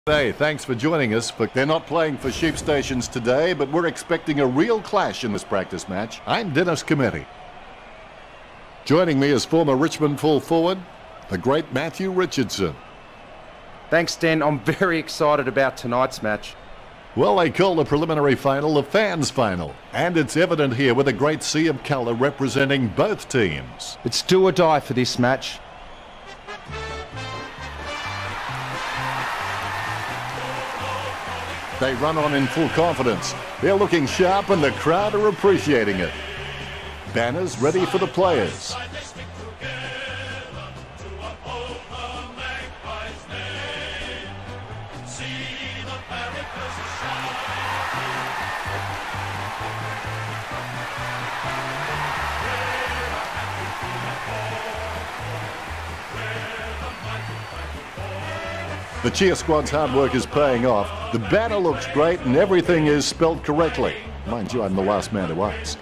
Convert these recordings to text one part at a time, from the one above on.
Hey, thanks for joining us, but they're not playing for sheep stations today, but we're expecting a real clash in this practice match. I'm Dennis Cometti. Joining me is former Richmond full forward, the great Matthew Richardson. Thanks, Den. I'm very excited about tonight's match. Well, they call the preliminary final the fans' final, and it's evident here with a great sea of colour representing both teams. It's do or die for this match. They run on in full confidence. They're looking sharp and the crowd are appreciating it. Banners ready for the players. The cheer squad's hard work is paying off. The banner looks great and everything is spelled correctly. Mind you, I'm the last man to ask.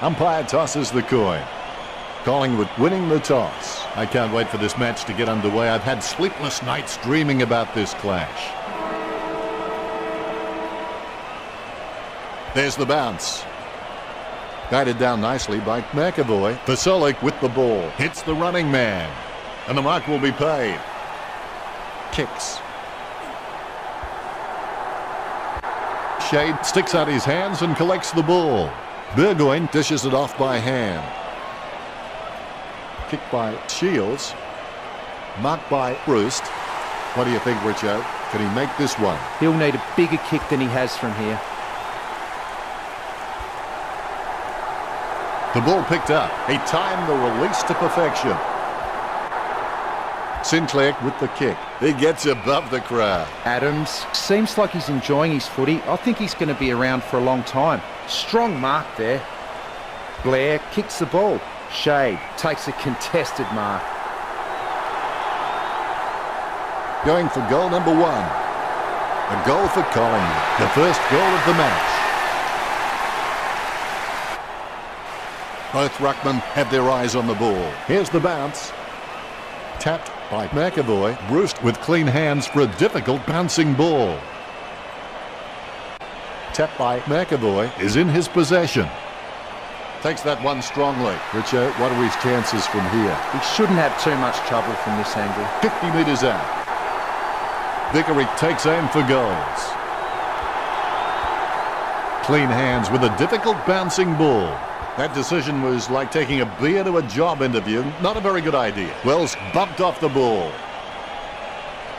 Umpire tosses the coin. Collingwood winning the toss. I can't wait for this match to get underway. I've had sleepless nights dreaming about this clash. There's the bounce. Guided down nicely by McAvoy. Vasilic with the ball. Hits the running man. And the mark will be paid. Kicks. Shade sticks out his hands and collects the ball. Burgoyne dishes it off by hand. Kicked by Shields. Marked by Bruce. What do you think, Richo? Can he make this one? He'll need a bigger kick than he has from here. The ball picked up. He timed the release to perfection. Sinclair with the kick. He gets above the crowd. Adams seems like he's enjoying his footy. I think he's going to be around for a long time. Strong mark there. Blair kicks the ball. Shade takes a contested mark. Going for goal number one. A goal for Collingwood. The first goal of the match. Both ruckmen have their eyes on the ball. Here's the bounce. Tapped by McAvoy. Bruce with clean hands for a difficult bouncing ball. Tapped by McAvoy is in his possession. Takes that one strongly. Richo, what are his chances from here? He shouldn't have too much trouble from this angle. 50 metres out. Vickery takes aim for goals. Clean hands with a difficult bouncing ball. That decision was like taking a beer to a job interview. Not a very good idea. Wells bumped off the ball.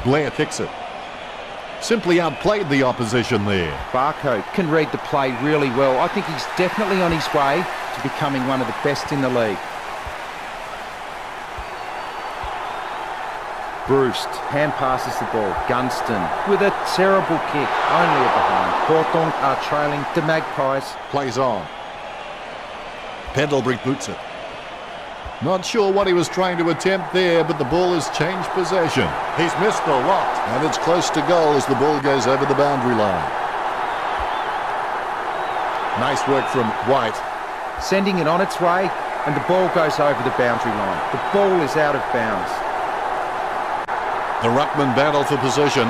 Blair kicks it. Simply outplayed the opposition there. Barco can read the play really well. I think he's definitely on his way to becoming one of the best in the league. Bruce hand passes the ball. Gunston with a terrible kick. Only a behind. Hawthorn are trailing the Magpies. Plays on. Pendlebury boots it. Not sure what he was trying to attempt there, but the ball has changed possession. He's missed a lot, and it's close to goal as the ball goes over the boundary line. Nice work from White. Sending it on its way, and the ball goes over the boundary line. The ball is out of bounds. The ruckman battle for position.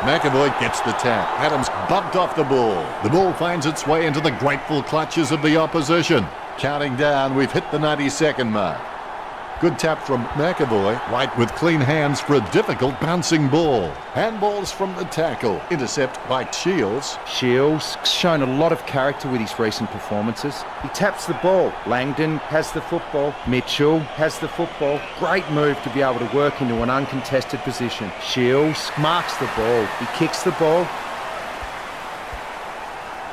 McAvoy gets the tap. Adams bumped off the ball. The ball finds its way into the grateful clutches of the opposition. Counting down, we've hit the 90-second mark. Good tap from McAvoy. White with clean hands for a difficult bouncing ball. Handballs from the tackle. Intercept by Shields. Shields shown a lot of character with his recent performances. He taps the ball. Langdon has the football. Mitchell has the football. Great move to be able to work into an uncontested position. Shields marks the ball. He kicks the ball.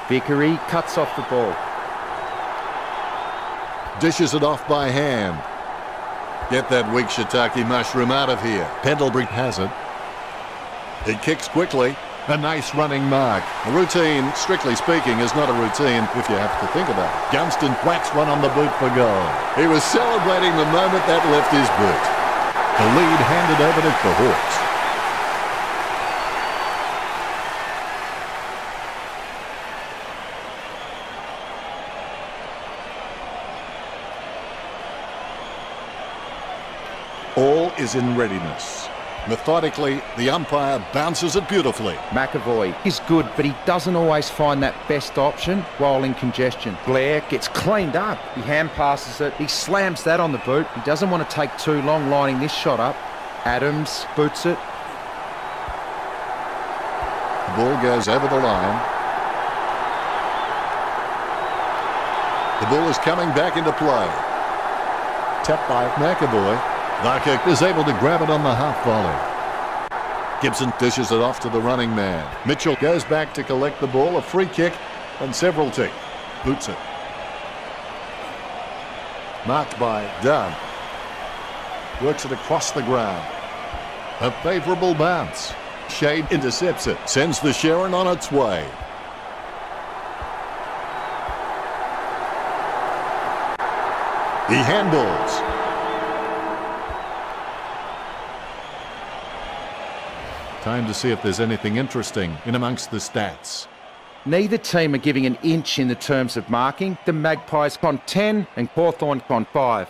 Vickery cuts off the ball. Dishes it off by hand. Get that weak shiitake mushroom out of here. Pendlebury has it. He kicks quickly. A nice running mark. A routine, strictly speaking, is not a routine if you have to think about it. Gunston whacks one on the boot for goal. He was celebrating the moment that left his boot. The lead handed over to the Hawks. All is in readiness. Methodically, the umpire bounces it beautifully. McAvoy is good, but he doesn't always find that best option while in congestion. Blair gets cleaned up. He hand passes it. He slams that on the boot. He doesn't want to take too long lining this shot up. Adams boots it. The ball goes over the line. The ball is coming back into play. Tapped by McAvoy. Larker is able to grab it on the half volley. Gibson dishes it off to the running man. Mitchell goes back to collect the ball. A free kick and several tick. Boots it. Marked by Dunn. Works it across the ground. A favourable bounce. Shade intercepts it. Sends the Sharon on its way. He handballs. Time to see if there's anything interesting in amongst the stats. Neither team are giving an inch in the terms of marking. The Magpies on 10 and Hawthorn on 5.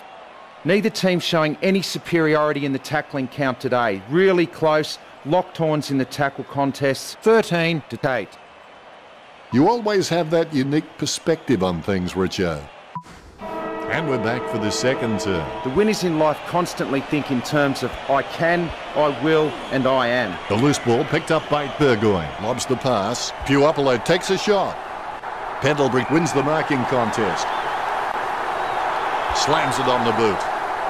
Neither team showing any superiority in the tackling count today. Really close. Locked horns in the tackle contests. 13-8. You always have that unique perspective on things, Richo. And we're back for the second term. The winners in life constantly think in terms of I can, I will, and I am. The loose ball picked up by Burgoyne. Lobs the pass. Puopolo takes a shot. Pendlebury wins the marking contest. Slams it on the boot.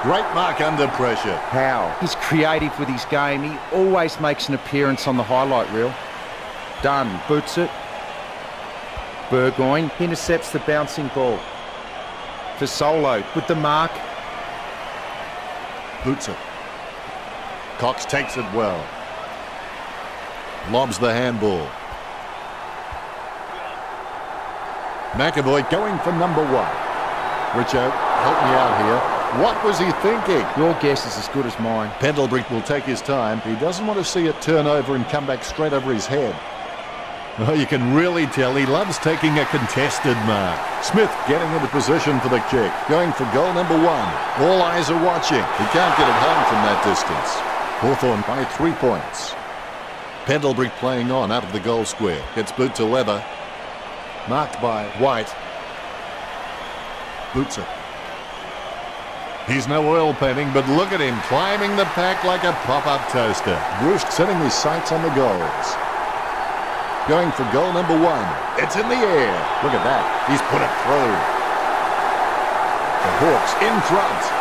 Great mark under pressure. Howe. He's creative with his game. He always makes an appearance on the highlight reel. Dunn boots it. Burgoyne intercepts the bouncing ball. For Solo with the mark. Boots it. Cox takes it well. Lobs the handball. McAvoy going for number 1. Richo, help me out here. What was he thinking? Your guess is as good as mine. Pendlebury will take his time. He doesn't want to see it turn over and come back straight over his head. Oh, you can really tell he loves taking a contested mark. Smith getting into position for the kick. Going for goal number 1. All eyes are watching. He can't get it home from that distance. Hawthorn by 3 points. Pendlebury playing on out of the goal square. Gets boot to leather. Marked by White. Boots it. He's no oil painting, but look at him climbing the pack like a pop-up toaster. Bruce setting his sights on the goals. Going for goal number 1. It's in the air. Look at that. He's put it through. The Hawks in front.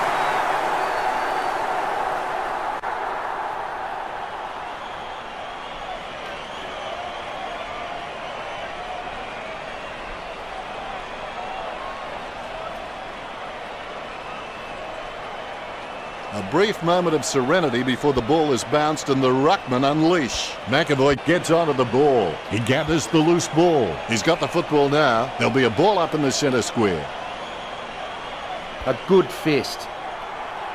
A brief moment of serenity before the ball is bounced and the ruckman unleash. McAvoy gets onto the ball. He gathers the loose ball. He's got the football now. There'll be a ball up in the centre square. A good fist.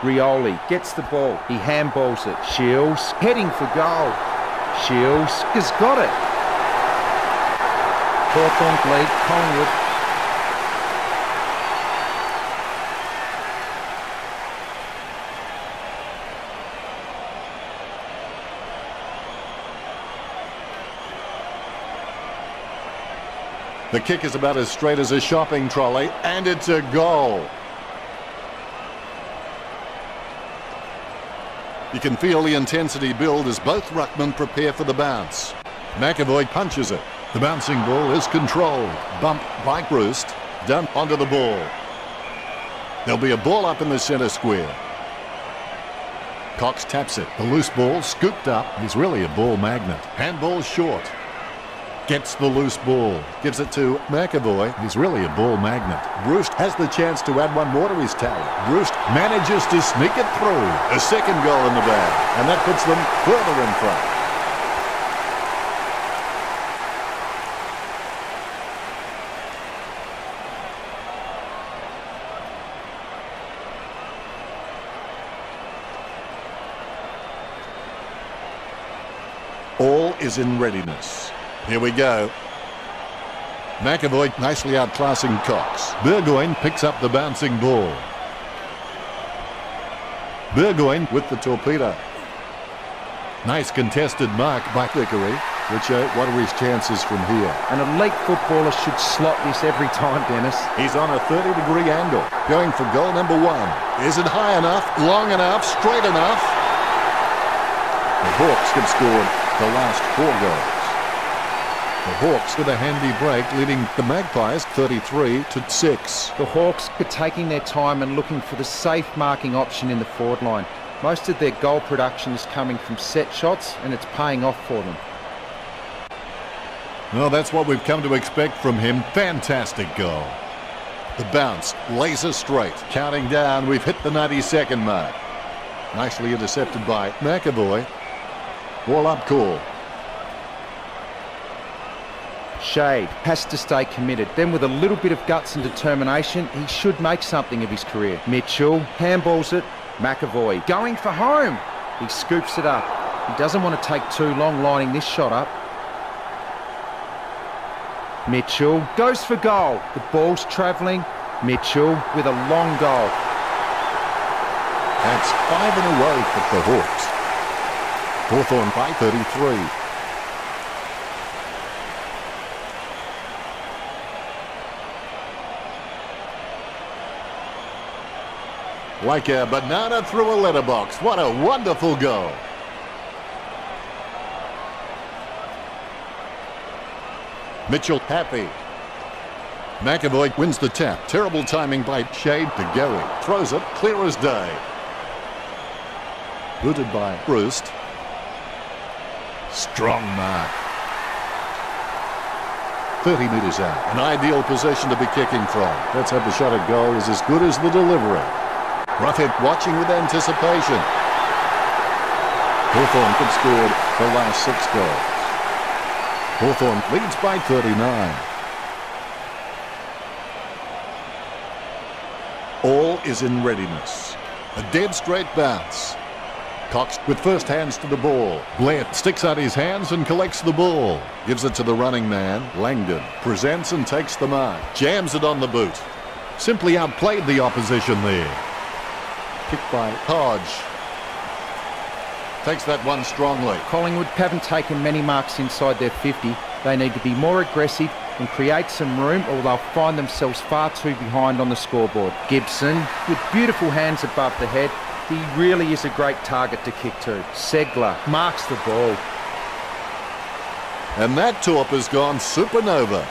Rioli gets the ball. He handballs it. Shields heading for goal. Shields has got it. Hawthorn lead Collingwood. The kick is about as straight as a shopping trolley, and it's a goal. You can feel the intensity build as both ruckmen prepare for the bounce. McAvoy punches it. The bouncing ball is controlled. Bump by Brust. Down onto the ball. There'll be a ball up in the centre square. Cox taps it. The loose ball scooped up. He's really a ball magnet. Handball short. Gets the loose ball. Gives it to McAvoy. He's really a ball magnet. Brust has the chance to add one more to his tally. Brust manages to sneak it through. A second goal in the bag. And that puts them further in front. All is in readiness. Here we go. McAvoy nicely outclassing Cox. Burgoyne picks up the bouncing ball. Burgoyne with the torpedo. Nice contested mark by Thickery. Richard, what are his chances from here? An elite footballer should slot this every time, Dennis. He's on a 30-degree angle. Going for goal number 1. Is it high enough, long enough, straight enough? The Hawks have scored the last 4 goals. The Hawks with a handy break, leading the Magpies 33-6. The Hawks are taking their time and looking for the safe marking option in the forward line. Most of their goal production is coming from set shots, and it's paying off for them. Well, that's what we've come to expect from him. Fantastic goal. The bounce, laser straight. Counting down, we've hit the 90-second mark. Nicely intercepted by McAvoy. Ball up call. Shade has to stay committed. Then with a little bit of guts and determination, he should make something of his career. Mitchell handballs it. McAvoy going for home. He scoops it up. He doesn't want to take too long lining this shot up. Mitchell goes for goal. The ball's travelling. Mitchell with a long goal. That's 5 in a row for the Hawks. Hawthorn by 33. Like a banana through a letterbox. What a wonderful goal. Mitchell happy. McAvoy wins the tap. Terrible timing by Shade to Gary. Throws it clear as day. Booted by Brust. Strong mark. 30 metres out. An ideal position to be kicking from. Let's hope the shot at goal is as good as the delivery. Roughhead watching with anticipation. Hawthorn could scored the last 6 goals. Hawthorn leads by 39. All is in readiness. A dead straight bounce. Cox with first hands to the ball. Blair sticks out his hands and collects the ball. Gives it to the running man. Langdon presents and takes the mark. Jams it on the boot. Simply outplayed the opposition there. Kicked by Hodge. Takes that one strongly. Collingwood haven't taken many marks inside their 50. They need to be more aggressive and create some room, or they'll find themselves far too behind on the scoreboard. Gibson with beautiful hands above the head. He really is a great target to kick to. Segler marks the ball. And that torp has gone supernova.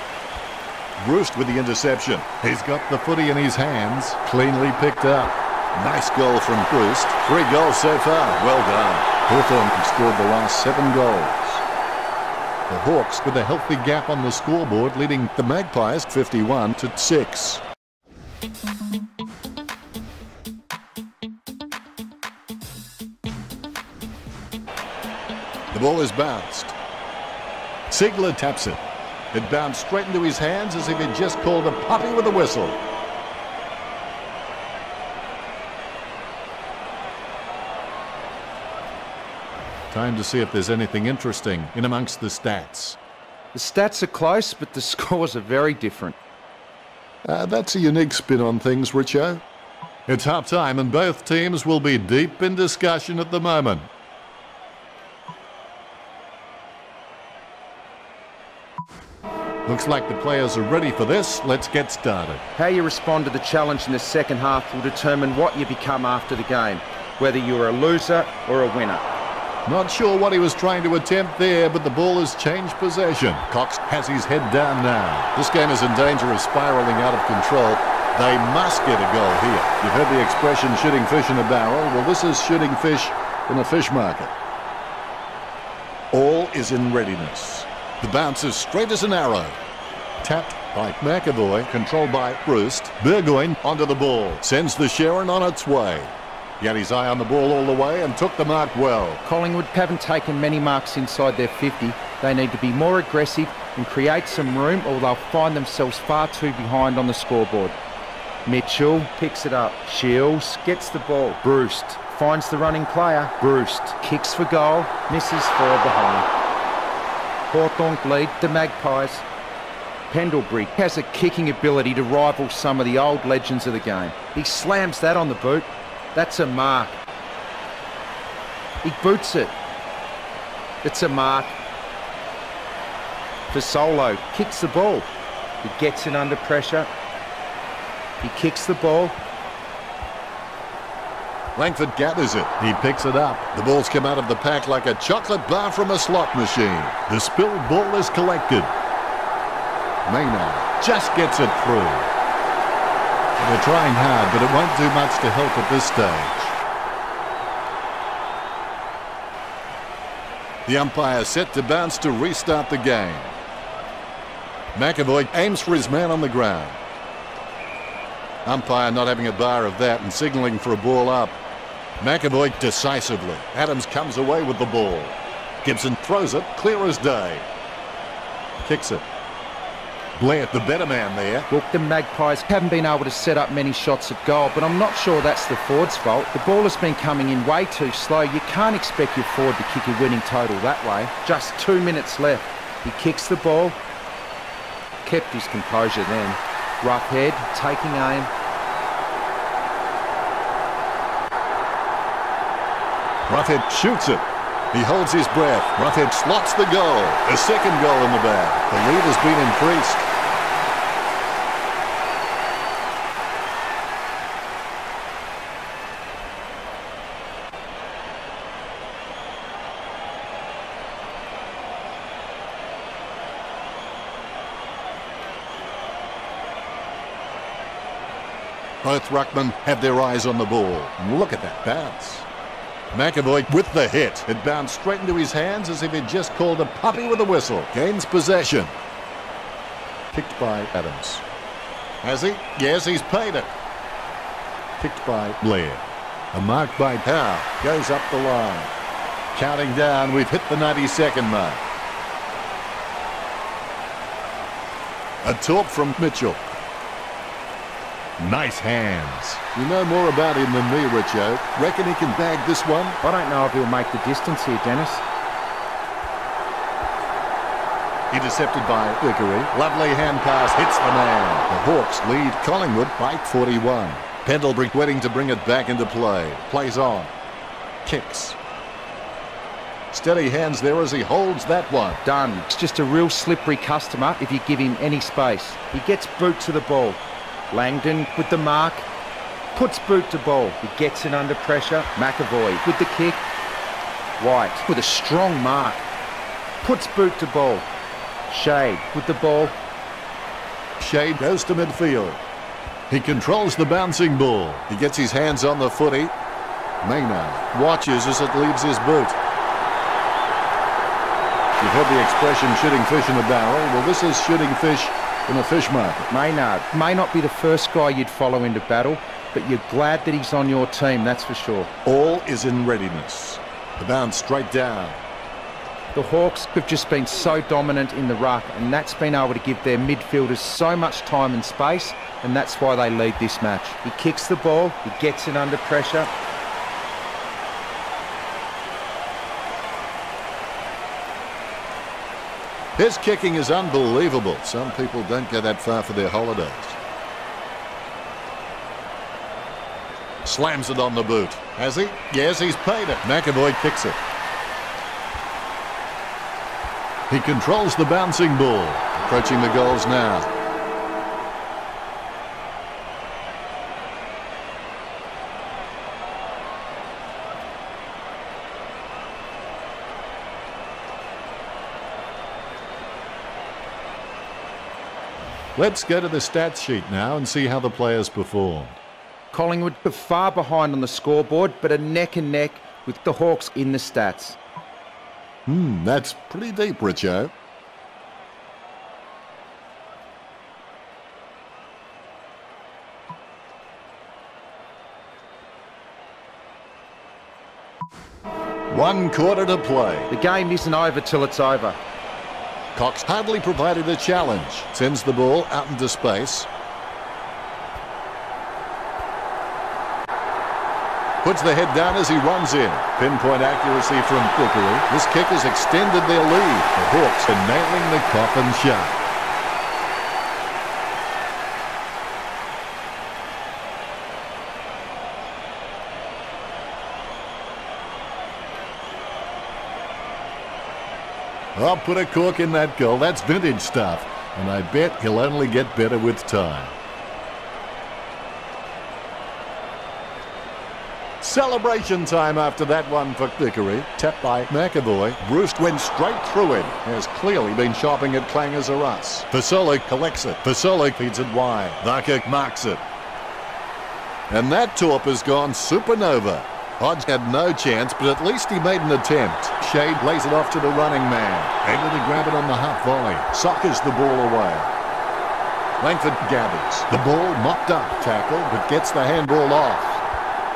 Brust with the interception. He's got the footy in his hands. Cleanly picked up. Nice goal from Brust. 3 goals so far. Well done. Hawthorn have scored the last 7 goals. The Hawks with a healthy gap on the scoreboard, leading the Magpies 51-6. The ball is bounced. Ziegler taps it. It bounced straight into his hands as if he'd just called a puppy with a whistle. Time to see if there's anything interesting in amongst the stats. The stats are close, but the scores are very different. That's a unique spin on things, Richo. It's half-time and both teams will be deep in discussion at the moment. Looks like the players are ready for this. Let's get started. How you respond to the challenge in the second half will determine what you become after the game, whether you're a loser or a winner. Not sure what he was trying to attempt there, but the ball has changed possession. Cox has his head down now. This game is in danger of spiralling out of control. They must get a goal here. You've heard the expression shooting fish in a barrel. Well, this is shooting fish in a fish market. All is in readiness. The bounce is straight as an arrow. Tapped by McAvoy, controlled by Roost. Burgoyne onto the ball. Sends the Sharon on its way. He had his eye on the ball all the way and took the mark well. Collingwood haven't taken many marks inside their 50. They need to be more aggressive and create some room, or they'll find themselves far too behind on the scoreboard. Mitchell picks it up. Shields gets the ball. Roost finds the running player. Roost kicks for goal. Misses further behind. Hawthorn lead the Magpies. Pendlebury has a kicking ability to rival some of the old legends of the game. He slams that on the boot. That's a mark. He boots it. It's a mark. Fasolo kicks the ball. He gets it under pressure. He kicks the ball. Langford gathers it. He picks it up. The ball's come out of the pack like a chocolate bar from a slot machine. The spilled ball is collected. Maynard just gets it through. They're trying hard, but it won't do much to help at this stage. The umpire set to bounce to restart the game. McAvoy aims for his man on the ground. Umpire not having a bar of that and signalling for a ball up. McAvoy decisively. Adams comes away with the ball. Gibson throws it, clear as day. Kicks it. Blair, the better man there. Look, the Magpies haven't been able to set up many shots at goal, but I'm not sure that's the forward's fault. The ball has been coming in way too slow. You can't expect your forward to kick a winning total that way. Just 2 minutes left. He kicks the ball. Kept his composure then. Rough head, taking aim. Roughhead shoots it. He holds his breath. Roughhead slots the goal. A second goal in the bag. The lead has been increased. Both ruckmen have their eyes on the ball. Look at that bounce. McAvoy with the hit. It bounced straight into his hands as if he'd just called a puppy with a whistle. Gains possession. Kicked by Adams. Has he? Yes, he's paid it. Kicked by Blair. A mark by Howe. Goes up the line. Counting down, we've hit the 90-second mark. A talk from Mitchell. Nice hands. You know more about him than me, Richo. Reckon he can bag this one? I don't know if he'll make the distance here, Dennis. Intercepted by Vickery. Lovely hand pass hits the man. The Hawks lead Collingwood by 41. Pendlebury waiting to bring it back into play. Plays on. Kicks. Steady hands there as he holds that one. Done. It's just a real slippery customer if you give him any space. He gets boot to the ball. Langdon with the mark. Puts boot to ball. He gets it under pressure. McAvoy with the kick. White with a strong mark. Puts boot to ball. Shade with the ball. Shade goes to midfield. He controls the bouncing ball. He gets his hands on the footy. Maynard watches as it leaves his boot. You've heard the expression shooting fish in a barrel. Well, this is shooting fish in a fish market. Maynard may not be the first guy you'd follow into battle, but you're glad that he's on your team, that's for sure. All is in readiness. The bounce straight down. The Hawks have just been so dominant in the ruck, and that's been able to give their midfielders so much time and space, and that's why they lead this match. He kicks the ball, he gets it under pressure. His kicking is unbelievable. Some people don't go that far for their holidays. Slams it on the boot. Has he? Yes, he's paid it. McAvoy kicks it. He controls the bouncing ball. Approaching the goals now. Let's go to the stats sheet now and see how the players performed. Collingwood are far behind on the scoreboard, but are neck and neck with the Hawks in the stats. That's pretty deep, Richo. One quarter to play. The game isn't over till it's over. Cox hardly provided a challenge. Sends the ball out into space. Puts the head down as he runs in. Pinpoint accuracy from Thickery. This kick has extended their lead. The Hawks are nailing the coffin shut. I'll put a cork in that goal. That's vintage stuff. And I bet he'll only get better with time. Celebration time after that one for Thickery. Tapped by McAvoy. Roost went straight through him. Has clearly been shopping at Clangers or Us. Fasoli collects it. Fasoli feeds it wide. Varka marks it. And that torp has gone supernova. Hodge had no chance, but at least he made an attempt. Shade lays it off to the running man. Able to grab it on the half volley. Sockers the ball away. Langford gathers. The ball mopped up. Tackle, but gets the handball off.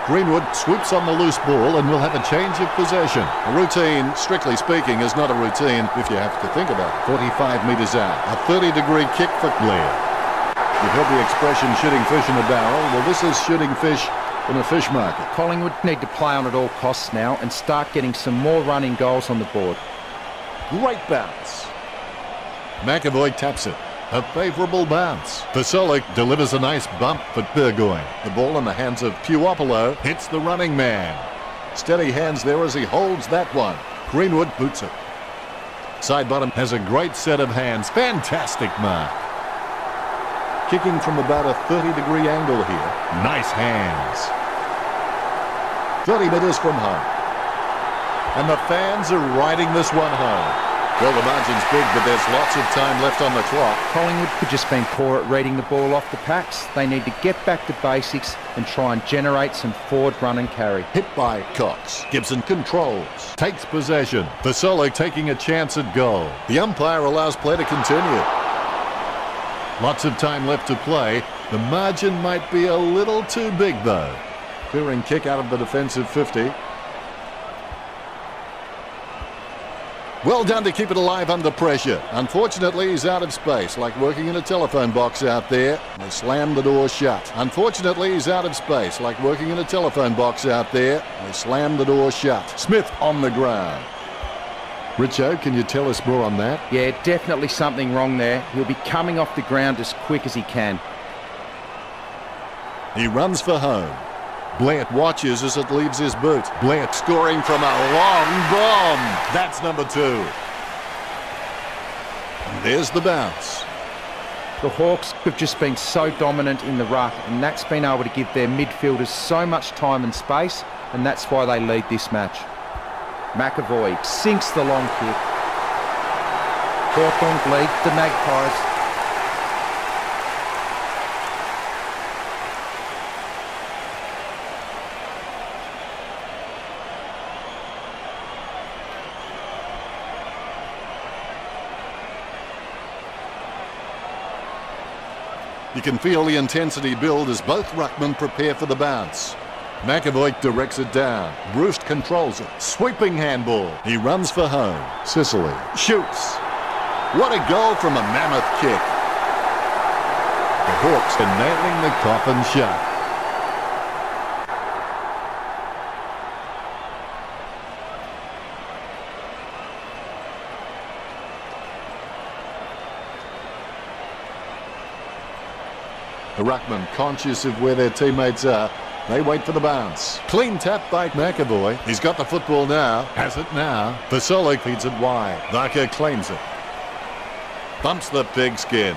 Greenwood swoops on the loose ball and will have a change of possession. A routine, strictly speaking, is not a routine if you have to think about it. 45 metres out. A 30-degree kick for Blair. You've heard the expression shooting fish in a barrel. Well, this is shooting fish in a fish market. Collingwood need to play on at all costs now and start getting some more running goals on the board. Great bounce. McAvoy taps it. A favourable bounce. Fasolic delivers a nice bump for Burgoyne. The ball in the hands of Puopolo hits the running man. Steady hands there as he holds that one. Greenwood boots it. Side bottom has a great set of hands. Fantastic mark. Kicking from about a 30-degree angle here. Nice hands. 30 metres from home. And the fans are riding this one home. Well, the margin's big, but there's lots of time left on the clock. Collingwood have just been poor at reading the ball off the packs. They need to get back to basics and try and generate some forward run and carry. Hit by Cox. Gibson controls. Takes possession. Fasoli taking a chance at goal. The umpire allows play to continue. Lots of time left to play. The margin might be a little too big, though. Clearing kick out of the defensive 50. Well done to keep it alive under pressure. Unfortunately, he's out of space, like working in a telephone box out there. They slam the door shut. Unfortunately, he's out of space, like working in a telephone box out there. They slam the door shut. Smith on the ground. Richo, can you tell us more on that? Yeah, definitely something wrong there. He'll be coming off the ground as quick as he can. He runs for home. Blant watches as it leaves his boot. Blant scoring from a long bomb. That's number 2. And there's the bounce. The Hawks have just been so dominant in the ruck, and that's been able to give their midfielders so much time and space, and that's why they lead this match. McAvoy sinks the long kick. Hawthorn lead the Magpies. You can feel the intensity build as both ruckmen prepare for the bounce. McAvoy directs it down. Roost controls it. Sweeping handball. He runs for home. Sicily shoots. What a goal from a mammoth kick. The Hawks are nailing the coffin shut. The ruckman, conscious of where their teammates are, They wait for the bounce. Clean tap by McAvoy. He's got the football now. Has it now. Vasolo feeds it wide. Barker claims it. Bumps the pigskin.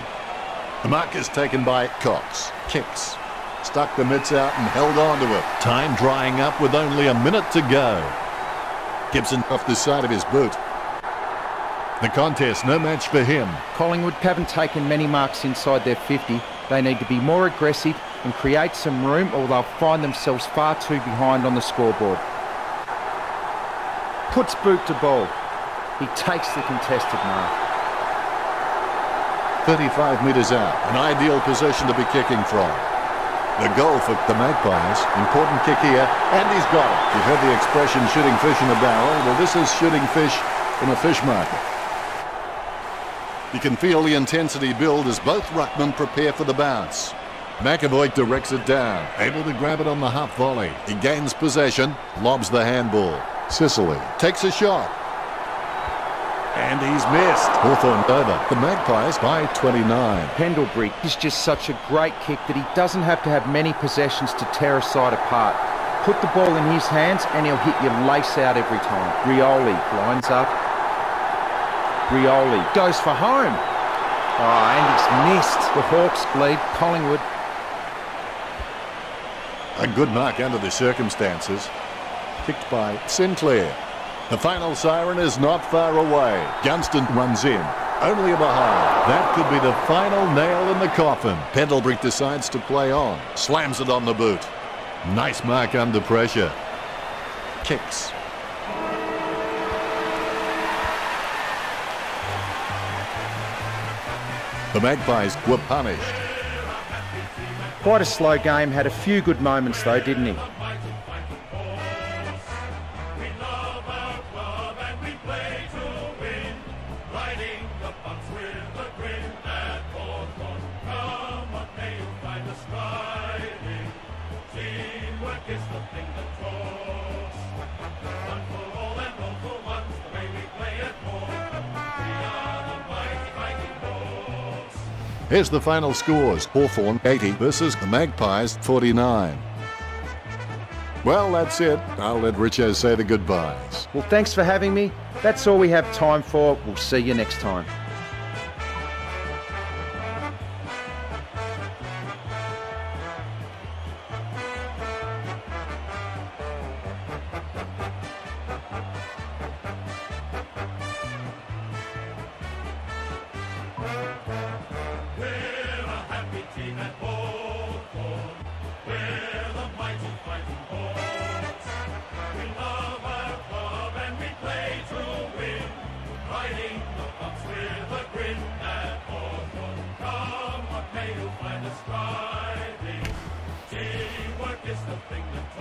The mark is taken by Cox. Kicks. Stuck the mitts out and held on to it. Time drying up with only a minute to go. Gibson off the side of his boot. The contest, no match for him. Collingwood haven't taken many marks inside their 50. They need to be more aggressive and create some room, or they'll find themselves far too behind on the scoreboard. Puts boot to ball. He takes the contested mark. 35 metres out, an ideal position to be kicking from. The goal for the Magpies. Important kick here, and he's got it. You've heard the expression shooting fish in a barrel. Well, this is shooting fish in a fish market. You can feel the intensity build as both ruckmen prepare for the bounce. McAvoy directs it down, able to grab it on the half volley. He gains possession, lobs the handball. Sicily takes a shot. And he's missed. Hawthorn over. The Magpies by 29. Pendlebury is just such a great kick that he doesn't have to have many possessions to tear a side apart. Put the ball in his hands and he'll hit you lace out every time. Rioli lines up. Rioli goes for home. Oh, and he's missed. The Hawks lead Collingwood. A good mark under the circumstances. Kicked by Sinclair. The final siren is not far away. Gunston runs in. Only a behind. That could be the final nail in the coffin. Pendlebury decides to play on. Slams it on the boot. Nice mark under pressure. Kicks. The Magpies were punished. Quite a slow game. Had a few good moments though, didn't he? Here's the final scores. Hawthorn 80 versus the Magpies 49. Well, that's it. I'll let Richo say the goodbyes. Well, thanks for having me. That's all we have time for. We'll see you next time. Teamwork is the thing that